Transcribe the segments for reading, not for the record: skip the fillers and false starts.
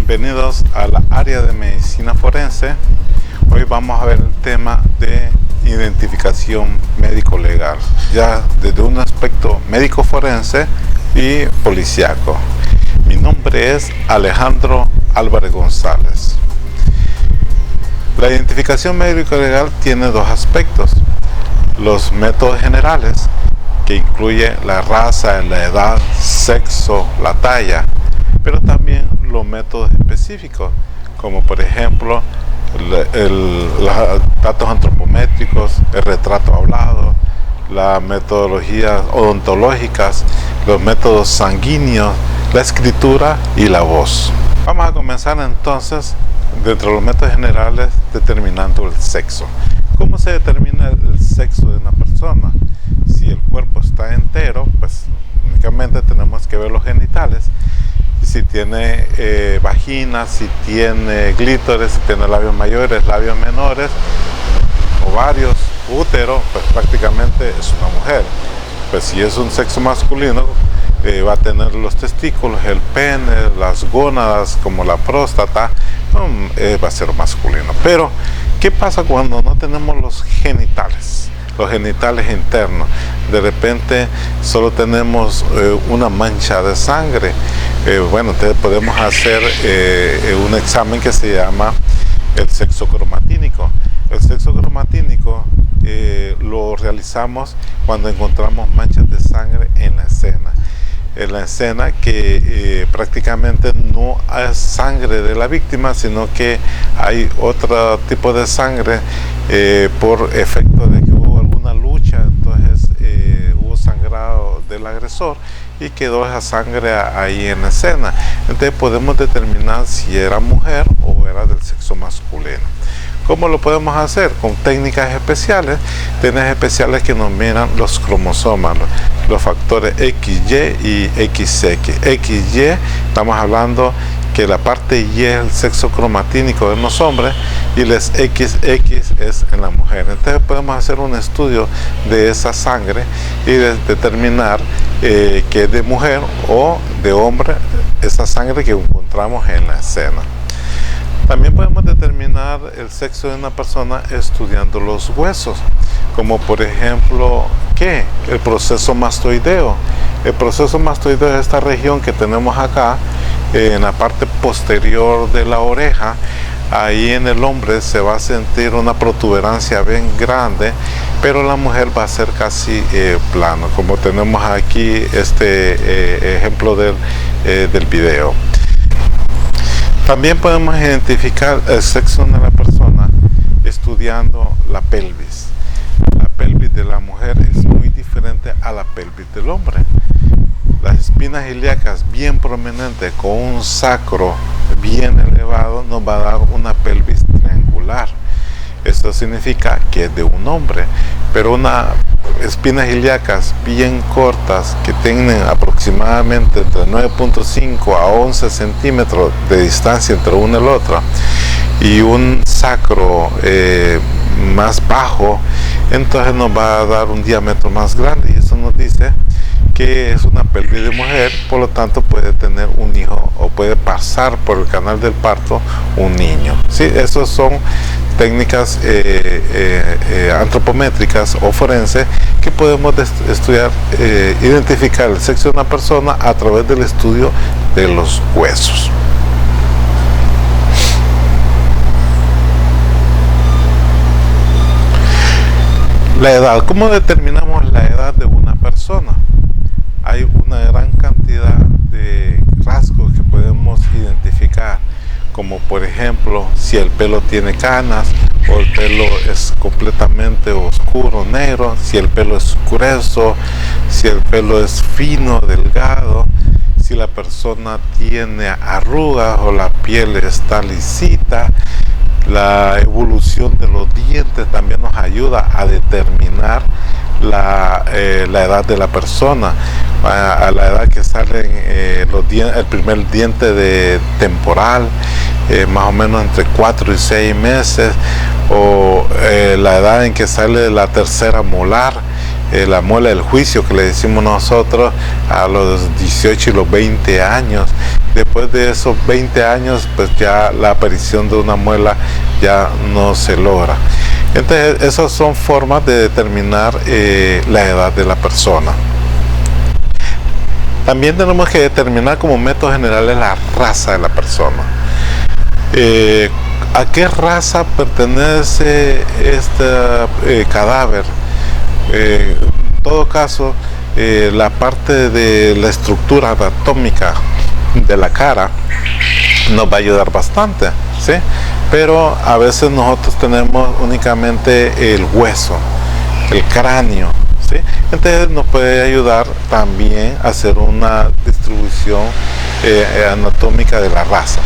Bienvenidos a la área de medicina forense. Hoy vamos a ver el tema de identificación médico-legal, ya desde un aspecto médico forense y policíaco. Mi nombre es Alejandro Álvarez González. La identificación médico-legal tiene dos aspectos: los métodos generales, que incluye la raza, la edad, sexo, la talla, pero también los métodos específicos, como por ejemplo los datos antropométricos, el retrato hablado, las metodologías odontológicas, los métodos sanguíneos, la escritura y la voz. Vamos a comenzar entonces, dentro de los métodos generales, determinando el sexo. ¿Cómo se determina el sexo de una persona? Si el cuerpo está entero, pues únicamente tenemos que ver los genitales. Si tiene vagina, si tiene glítoris, si tiene labios mayores, labios menores, ovarios, útero, pues prácticamente es una mujer. Pues si es un sexo masculino, va a tener los testículos, el pene, las gónadas, como la próstata, va a ser masculino. Pero, ¿qué pasa cuando no tenemos los genitales? Los genitales internos, de repente solo tenemos una mancha de sangre. Entonces podemos hacer un examen que se llama el sexo cromatínico. El sexo cromatínico lo realizamos cuando encontramos manchas de sangre en la escena. En la escena que prácticamente no es sangre de la víctima, sino que hay otro tipo de sangre por efecto de que hubo alguna lucha, entonces hubo sangrado del agresor y quedó esa sangre ahí en la escena. Entonces podemos determinar si era mujer o era del sexo masculino. ¿Cómo lo podemos hacer? Con técnicas especiales, técnicas especiales que nos miran los cromosomas, los factores XY y XX. XY, estamos hablando que la parte Y es el sexo cromatínico en los hombres y las XX es en la mujer. Entonces podemos hacer un estudio de esa sangre y determinar que es de mujer o de hombre esa sangre que encontramos en la escena. También podemos determinar el sexo de una persona estudiando los huesos, como por ejemplo, ¿qué? El proceso mastoideo. El proceso mastoideo es esta región que tenemos acá, en la parte posterior de la oreja. Ahí en el hombre se va a sentir una protuberancia bien grande, pero la mujer va a ser casi plano, como tenemos aquí este ejemplo del video. También podemos identificar el sexo de la persona estudiando la pelvis. La pelvis de la mujer es muy diferente a la pelvis del hombre. Las espinas ilíacas bien prominentes con un sacro bien elevado nos va a dar una pelvis triangular. Esto significa que es de un hombre, pero unas espinas ilíacas bien cortas que tienen aproximadamente entre 9.5 a 11 centímetros de distancia entre uno y el otro y un sacro más bajo, entonces nos va a dar un diámetro más grande y eso nos dice que es una pelvis de mujer, por lo tanto puede tener un hijo o puede pasar por el canal del parto un niño. ¿Sí? Esas son técnicas antropométricas o forenses que podemos estudiar, identificar el sexo de una persona a través del estudio de los huesos. La edad. ¿Cómo determinamos la edad de una persona? Hay una gran cantidad de rasgos que podemos identificar, como por ejemplo si el pelo tiene canas o el pelo es completamente oscuro, negro, si el pelo es grueso, si el pelo es fino, delgado, si la persona tiene arrugas o la piel está lisita. La evolución de los dientes también nos ayuda a determinar la edad de la persona. A la edad que salen el primer diente temporal, más o menos entre 4 y 6 meses, o la edad en que sale la tercera molar, la muela del juicio que le decimos nosotros a los 18 y los 20 años. Después de esos 20 años, pues ya la aparición de una muela ya no se logra. Entonces, esas son formas de determinar la edad de la persona. También tenemos que determinar como método general la raza de la persona. ¿A qué raza pertenece este cadáver? En todo caso, la parte de la estructura anatómica de la cara nos va a ayudar bastante, ¿sí? Pero a veces nosotros tenemos únicamente el hueso, el cráneo, ¿sí? Entonces nos puede ayudar también a hacer una distribución anatómica de la raza,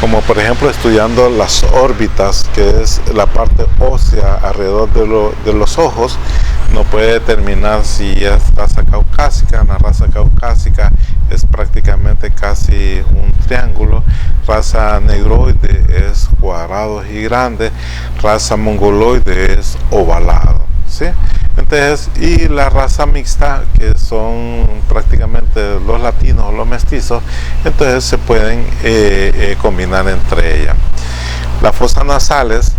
como por ejemplo estudiando las órbitas, que es la parte ósea alrededor de los ojos. No puede determinar si es raza caucásica. La raza caucásica es prácticamente casi un triángulo. Raza negroide es cuadrado y grande. Raza mongoloide es ovalado, ¿sí? Entonces, y la raza mixta, que son prácticamente los latinos o los mestizos, entonces se pueden combinar entre ellas. Las fosas nasales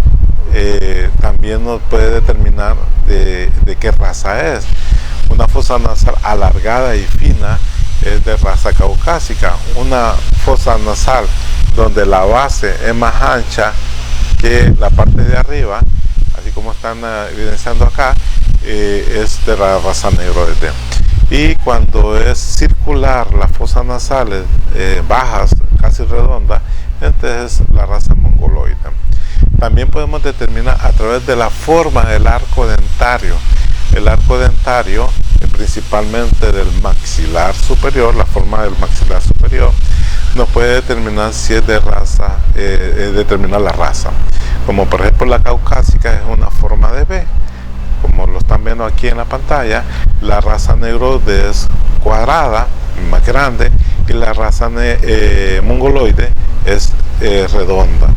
también nos puede determinar de qué raza es. Una fosa nasal alargada y fina es de raza caucásica. Una fosa nasal donde la base es más ancha que la parte de arriba, así como están evidenciando acá, es de la raza negroide. Y cuando es circular, las fosas nasales bajas, casi redondas, entonces la raza mongoloide. También podemos determinar a través de la forma del arco dentario. El arco dentario, principalmente del maxilar superior, la forma del maxilar superior, nos puede determinar si es de raza, determinar la raza. Como por ejemplo la caucásica es una forma de B, como lo están viendo aquí en la pantalla. La raza negroide es cuadrada, más grande, y la raza mongoloide es redonda.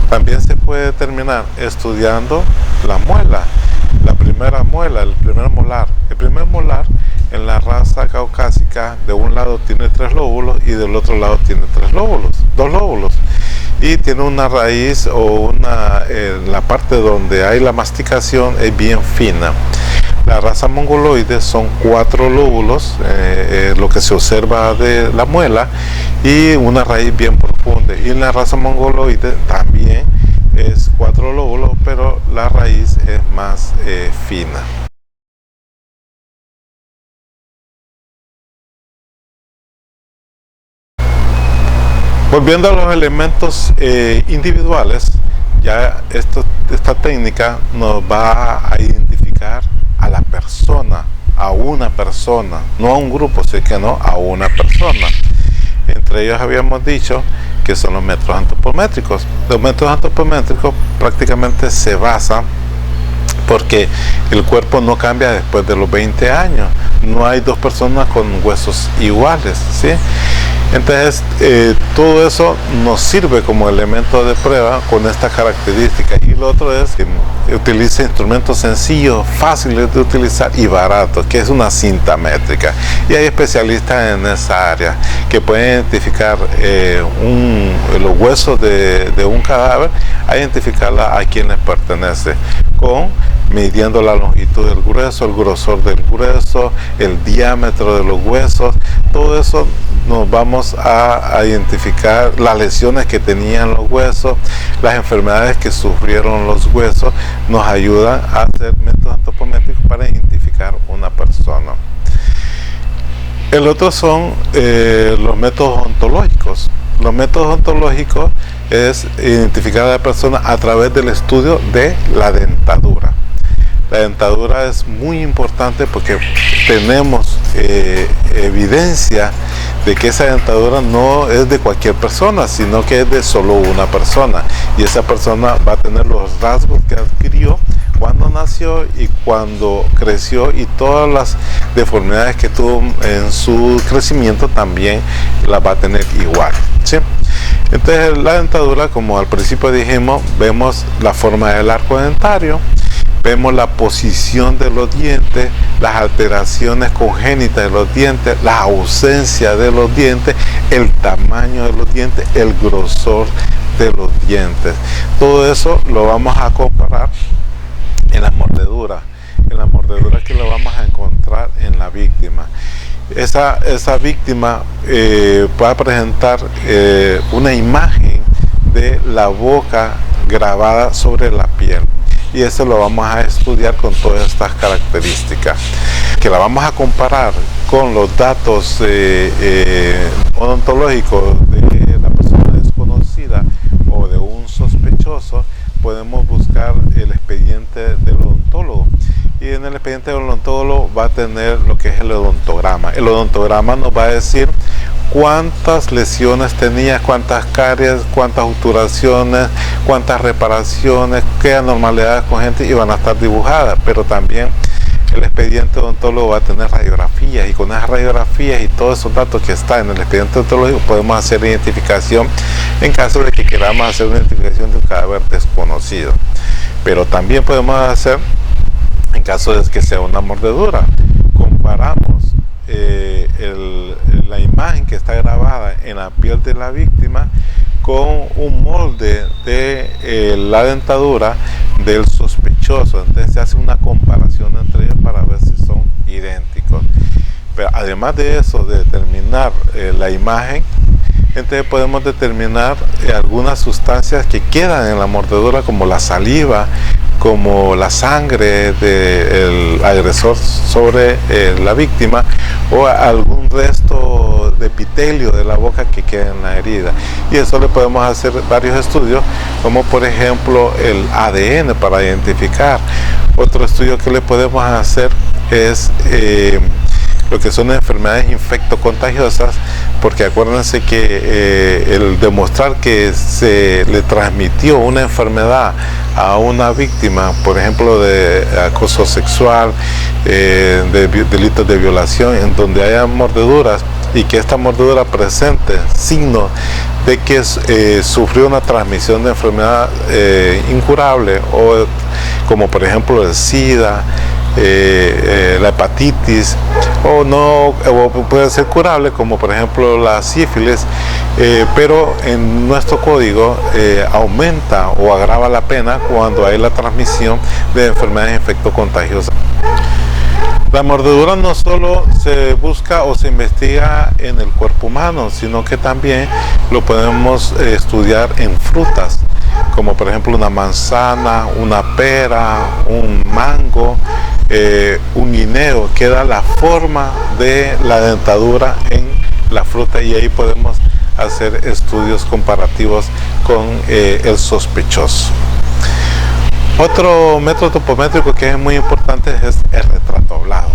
También se puede determinar estudiando la muela, la primera muela, el primer molar. El primer molar en la raza caucásica de un lado tiene 3 lóbulos y del otro lado tiene 2 lóbulos. Y tiene una raíz o la parte donde hay la masticación es bien fina. La raza mongoloide son 4 lóbulos, lo que se observa de la muela, y una raíz bien profunda. Y en la raza mongoloide también es 4 lóbulos, pero la raíz es más fina. Volviendo a los elementos individuales, ya esta técnica nos va a identificar a la persona, a una persona, no a un grupo, sino a una persona. Entre ellos habíamos dicho que son los métodos antropométricos. Los métodos antropométricos prácticamente se basan porque el cuerpo no cambia después de los 20 años. No hay dos personas con huesos iguales, ¿sí? Entonces, todo eso nos sirve como elemento de prueba con esta característica. Y lo otro es que utiliza instrumentos sencillos, fáciles de utilizar y baratos, que es una cinta métrica. Y hay especialistas en esa área que pueden identificar los huesos de un cadáver, a identificarla a quién les pertenece, midiendo la longitud del grueso, el grosor del grueso, el diámetro de los huesos. Todo eso nos vamos a identificar las lesiones que tenían los huesos, las enfermedades que sufrieron los huesos. Nos ayudan a hacer métodos antropométricos para identificar una persona. El otro son los métodos ontológicos. Los métodos ontológicos es identificar a la persona a través del estudio de la dentadura. La dentadura es muy importante porque tenemos evidencia de que esa dentadura no es de cualquier persona, sino que es de solo una persona. Y esa persona va a tener los rasgos que adquirió cuando nació y cuando creció, y todas las deformidades que tuvo en su crecimiento también las va a tener igual, ¿sí? Entonces la dentadura, como al principio dijimos, vemos la forma del arco dentario, vemos la posición de los dientes, las alteraciones congénitas de los dientes, la ausencia de los dientes, el tamaño de los dientes, el grosor de los dientes. Todo eso lo vamos a comparar en la mordedura que lo vamos a encontrar en la víctima. Esa víctima va a presentar una imagen de la boca grabada sobre la piel, y eso lo vamos a estudiar con todas estas características, que la vamos a comparar con los datos odontológicos de la persona desconocida o de un sospechoso. Podemos buscar el expediente del odontólogo, y en el expediente del odontólogo va a tener lo que es el odontograma. El odontograma nos va a decir cuántas lesiones tenía, cuántas caries, cuántas obturaciones, cuántas reparaciones, qué anormalidades congénitas, y van a estar dibujadas. Pero también el expediente odontólogo va a tener radiografías, y con esas radiografías y todos esos datos que están en el expediente odontológico podemos hacer identificación en caso de que queramos hacer una identificación de un cadáver desconocido. Pero también podemos hacer en caso de que sea una mordedura. Comparamos la imagen que está grabada en la piel de la víctima con un molde de la dentadura del sospechoso. Entonces se hace una comparación entre ellos para ver si son idénticos. Pero además de eso, de determinar la imagen, entonces podemos determinar algunas sustancias que quedan en la mordedura, como la saliva, como la sangre del agresor sobre la víctima, o algún resto de epitelio de la boca que queda en la herida. Y eso le podemos hacer varios estudios, como por ejemplo el ADN para identificar. Otro estudio que le podemos hacer es lo que son enfermedades infectocontagiosas, porque acuérdense que el demostrar que se le transmitió una enfermedad a una víctima, por ejemplo de acoso sexual, de delitos de violación, en donde haya mordeduras, y que esta mordedura presente signos de que sufrió una transmisión de enfermedad incurable, o como por ejemplo el SIDA, la hepatitis, o puede ser curable, como por ejemplo la sífilis, pero en nuestro código aumenta o agrava la pena cuando hay la transmisión de enfermedades infectocontagiosas. La mordedura no solo se busca o se investiga en el cuerpo humano, sino que también lo podemos estudiar en frutas, como por ejemplo una manzana, una pera, un mango, un guineo. Queda la forma de la dentadura en la fruta, y ahí podemos hacer estudios comparativos con el sospechoso. Otro método topométrico que es muy importante es el retrato hablado.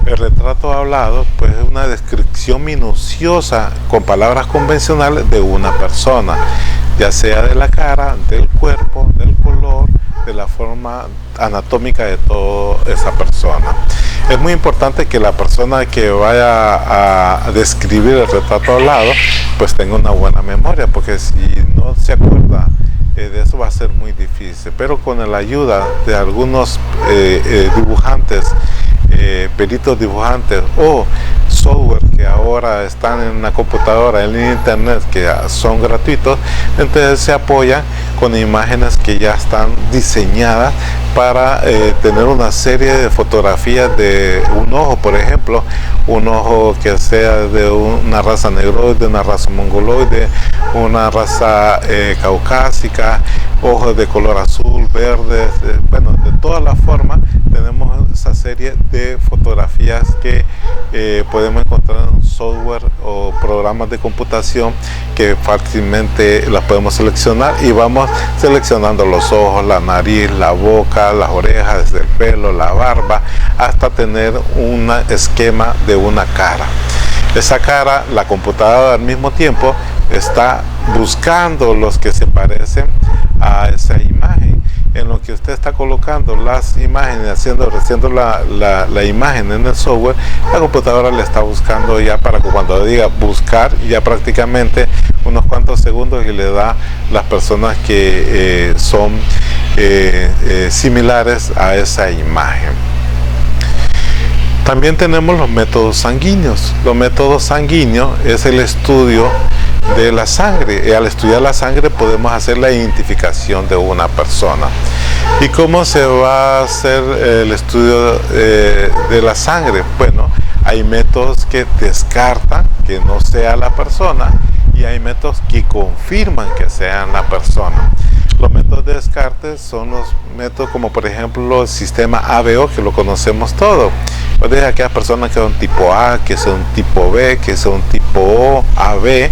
El retrato hablado pues es una descripción minuciosa con palabras convencionales de una persona, ya sea de la cara, del cuerpo, del color, de la forma anatómica de toda esa persona. Es muy importante que la persona que vaya a describir el retrato hablado pues tenga una buena memoria, porque si no se acuerda de eso va a ser muy difícil. Pero con la ayuda de algunos dibujantes, peritos dibujantes, o software que ahora están en la computadora, en internet, que son gratuitos, entonces se apoya con imágenes que ya están diseñadas para tener una serie de fotografías de un ojo, por ejemplo, un ojo que sea de una raza negroide, una raza mongoloide, una raza caucásica, ojos de color azul, verde, bueno, de todas las formas. Tenemos esa serie de fotografías que podemos encontrar en software o programas de computación, que fácilmente las podemos seleccionar, y vamos seleccionando los ojos, la nariz, la boca, las orejas, desde el pelo, la barba, hasta tener un esquema de una cara. Esa cara, la computadora al mismo tiempo está buscando los que se parecen a esa imagen. En lo que usted está colocando las imágenes, haciendo la imagen en el software, la computadora le está buscando ya, para que cuando diga buscar, ya prácticamente unos cuantos segundos, y le da las personas que son similares a esa imagen. También tenemos los métodos sanguíneos. Los métodos sanguíneos es el estudio de la sangre, y al estudiar la sangre podemos hacer la identificación de una persona. ¿Y cómo se va a hacer el estudio de la sangre? Bueno, hay métodos que descartan que no sea la persona y hay métodos que confirman que sean la persona. Los métodos de descarte son los métodos como por ejemplo el sistema ABO, que lo conocemos todos. O de aquellas personas que son tipo A, que son tipo B, que son tipo O, AB.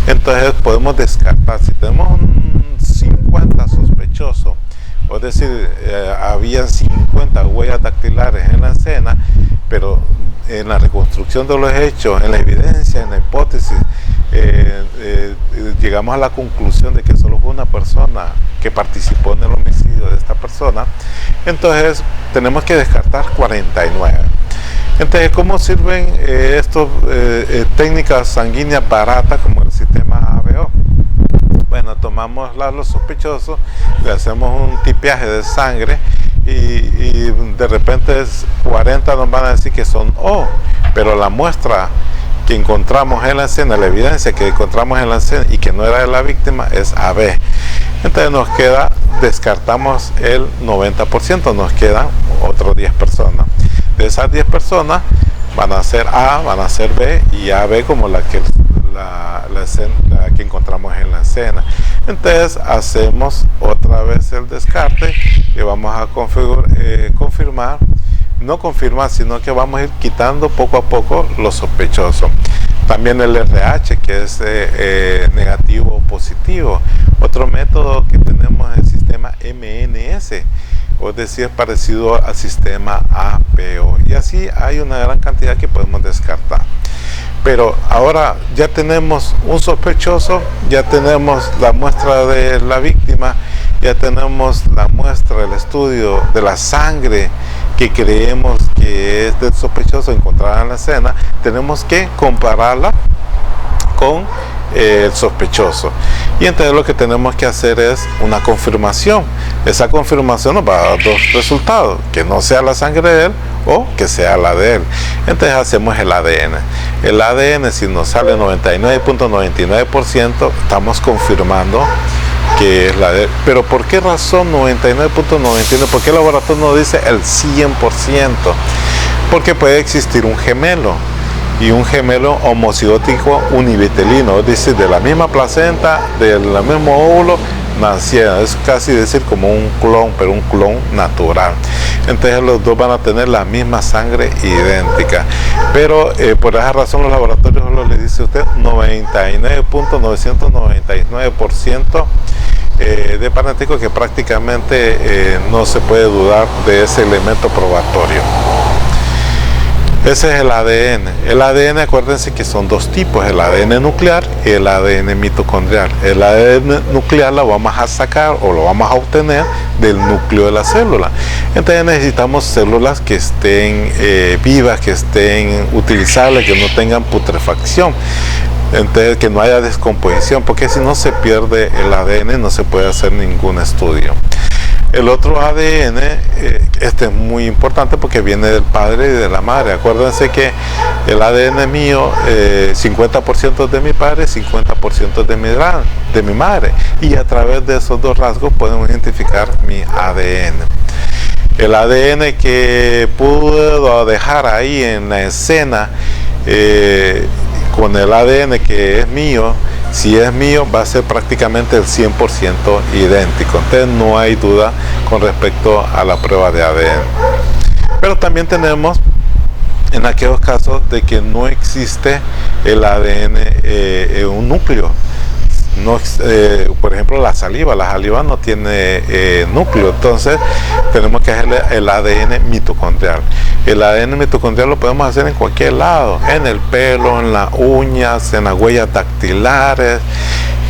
Entonces podemos descartar. Si tenemos un 50 sospechosos, o es decir, había 50 huellas dactilares en la escena, pero en la reconstrucción de los hechos, en la evidencia, en la hipótesis, llegamos a la conclusión de que solo fue una persona que participó en el homicidio de esta persona. Entonces tenemos que descartar 49. Entonces, ¿cómo sirven estas técnicas sanguíneas baratas como el sistema ABO? Bueno, tomamos los sospechosos, le hacemos un tipiaje de sangre y de repente 40 nos van a decir que son O, pero la muestra que encontramos en la escena, la evidencia que encontramos en la escena y que no era de la víctima es AB. Entonces nos queda, descartamos el 90%, nos quedan otras 10 personas. De esas 10 personas van a ser A, van a ser B y AB como la que encontramos en la escena. Entonces hacemos otra vez el descarte y vamos a confirmar, no confirmar, sino que vamos a ir quitando poco a poco los sospechosos. También el RH, que es negativo o positivo. Otro método que tenemos es el sistema MNS, es decir, parecido al sistema APO. Y así hay una gran cantidad que podemos descartar. Pero ahora ya tenemos un sospechoso, ya tenemos la muestra de la víctima, ya tenemos la muestra, el estudio de la sangre que creemos que es del sospechoso encontrada en la escena. Tenemos que compararla con el sospechoso, y entonces lo que tenemos que hacer es una confirmación. Esa confirmación nos va a dar dos resultados: que no sea la sangre de él o que sea la de él. Entonces hacemos el ADN. El ADN, si nos sale 99.99%, estamos confirmando que es la de él. Pero ¿por qué razón 99.99%? ¿Por qué el laboratorio no dice el 100%? Porque puede existir un gemelo, y un gemelo homocigótico univitelino, es decir, de la misma placenta, del mismo óvulo, nacieron. Es casi decir como un clon, pero un clon natural. Entonces los dos van a tener la misma sangre idéntica, pero por esa razón los laboratorios solo le dice a usted 99.999% de parentesco, que prácticamente no se puede dudar de ese elemento probatorio. Ese es el ADN. El ADN, acuérdense que son dos tipos: el ADN nuclear y el ADN mitocondrial. El ADN nuclear lo vamos a sacar o lo vamos a obtener del núcleo de la célula. Entonces necesitamos células que estén vivas, que estén utilizables, que no tengan putrefacción. Entonces, que no haya descomposición, porque si no se pierde el ADN, no se puede hacer ningún estudio. El otro ADN, este es muy importante porque viene del padre y de la madre. Acuérdense que el ADN mío, 50% de mi padre, 50% de mi madre. Y a través de esos dos rasgos podemos identificar mi ADN. El ADN que puedo dejar ahí en la escena, con el ADN que es mío, si es mío, va a ser prácticamente el 100% idéntico. Entonces no hay duda con respecto a la prueba de ADN. Pero también tenemos en aquellos casos de que no existe el ADN en un núcleo. No, por ejemplo, la saliva no tiene núcleo. Entonces tenemos que hacerle el ADN mitocondrial. El ADN mitocondrial lo podemos hacer en cualquier lado: en el pelo, en las uñas, en las huellas dactilares,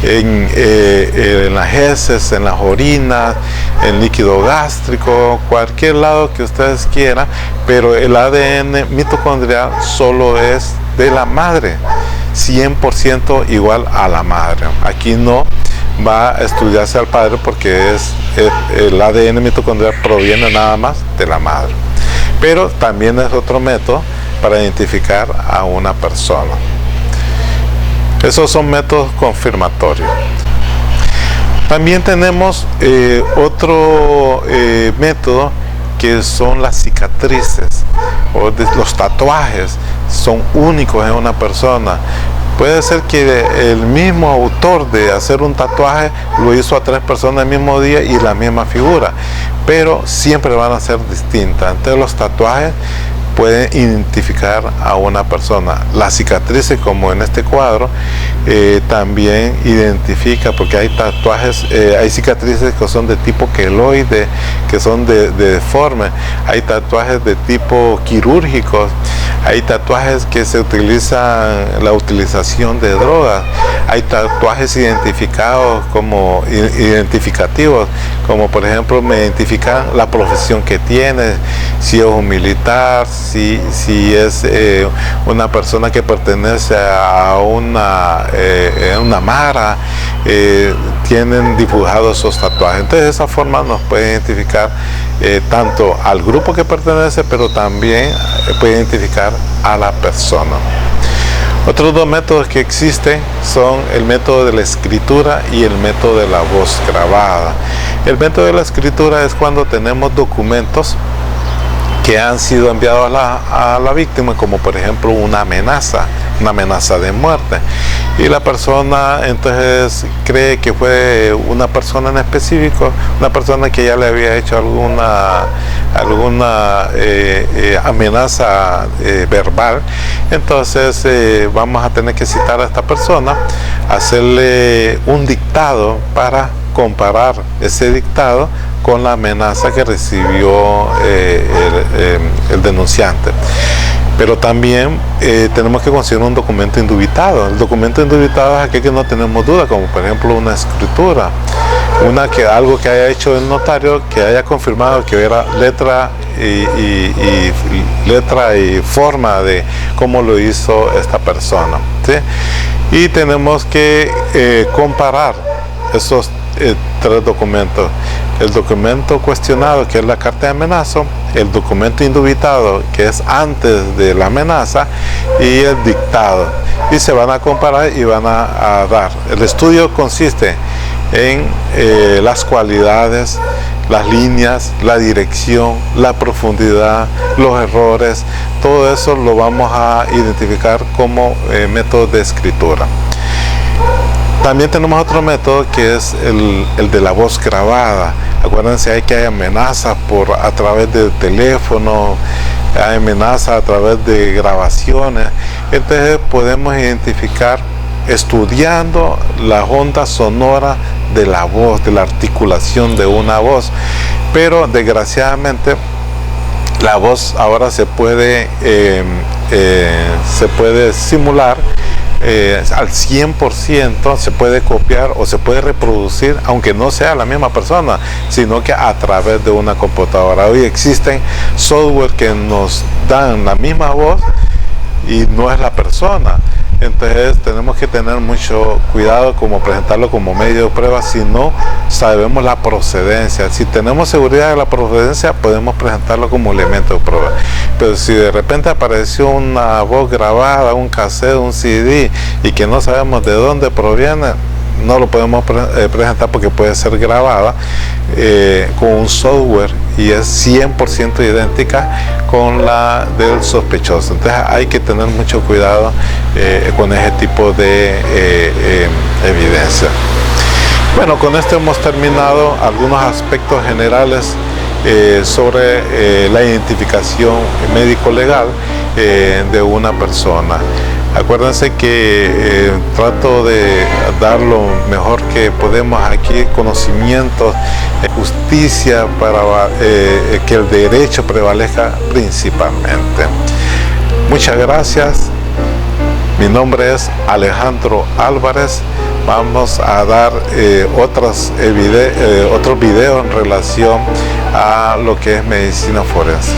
en las heces, en las orinas, en líquido gástrico, cualquier lado que ustedes quieran. Pero el ADN mitocondrial solo es de la madre, 100% igual a la madre. Aquí no va a estudiarse al padre porque el ADN mitocondrial proviene nada más de la madre. Pero también es otro método para identificar a una persona. Esos son métodos confirmatorios. También tenemos otro método que son las cicatrices o los tatuajes. Son únicos en una persona. Puede ser que el mismo autor de hacer un tatuaje lo hizo a 3 personas el mismo día y la misma figura, pero siempre van a ser distintas. Entonces los tatuajes pueden identificar a una persona. Las cicatrices, como en este cuadro, también identifica, porque hay tatuajes, hay cicatrices que son de tipo queloide, que son de deforme, hay tatuajes de tipo quirúrgicos, hay tatuajes que se utilizan la utilización de drogas, hay tatuajes identificados como identificativos, como por ejemplo me identifican la profesión que tiene, si es un militar, si es una persona que pertenece a una mara, tienen dibujados esos tatuajes. Entonces de esa forma nos puede identificar tanto al grupo que pertenece, pero también puede identificar a la persona. Otros 2 métodos que existen son el método de la escritura y el método de la voz grabada. El método de la escritura es cuando tenemos documentos que han sido enviados a la víctima, como por ejemplo una amenaza de muerte, y la persona entonces cree que fue una persona en específico, una persona que ya le había hecho alguna amenaza verbal. Entonces vamos a tener que citar a esta persona, hacerle un dictado para comparar ese dictado con la amenaza que recibió el denunciante. Pero también tenemos que conseguir un documento indubitado. El documento indubitado es aquel que no tenemos duda, como por ejemplo una escritura, algo que haya hecho el notario, que haya confirmado que era letra y forma de cómo lo hizo esta persona, ¿sí? Y tenemos que comparar esos 3 documentos: el documento cuestionado, que es la carta de amenaza, el documento indubitado, que es antes de la amenaza, y el dictado, y se van a comparar y van a dar. El estudio consiste en las cualidades, las líneas, la dirección, la profundidad, los errores. Todo eso lo vamos a identificar como método de escritura. También tenemos otro método que es el de la voz grabada. Acuérdense, hay amenazas a través del teléfono, hay amenazas a través de grabaciones. Entonces podemos identificar estudiando las ondas sonoras de la voz, de la articulación de una voz. Pero desgraciadamente la voz ahora se puede simular al 100%, se puede copiar o se puede reproducir, aunque no sea la misma persona, sino que a través de una computadora. Hoy existen software que nos dan la misma voz y no es la persona. Entonces tenemos que tener mucho cuidado como presentarlo como medio de prueba si no sabemos la procedencia. Si tenemos seguridad de la procedencia, podemos presentarlo como elemento de prueba. Pero si de repente apareció una voz grabada, un cassette, un CD, y que no sabemos de dónde proviene, no lo podemos presentar porque puede ser grabada con un software y es 100% idéntica con la del sospechoso. Entonces hay que tener mucho cuidado con ese tipo de evidencia. Bueno, con esto hemos terminado algunos aspectos generales sobre la identificación médico-legal de una persona. Acuérdense que trato de dar lo mejor que podemos aquí, conocimientos, justicia, para que el derecho prevalezca principalmente. Muchas gracias. Mi nombre es Alejandro Álvarez. Vamos a dar otros videos en relación a lo que es medicina forense.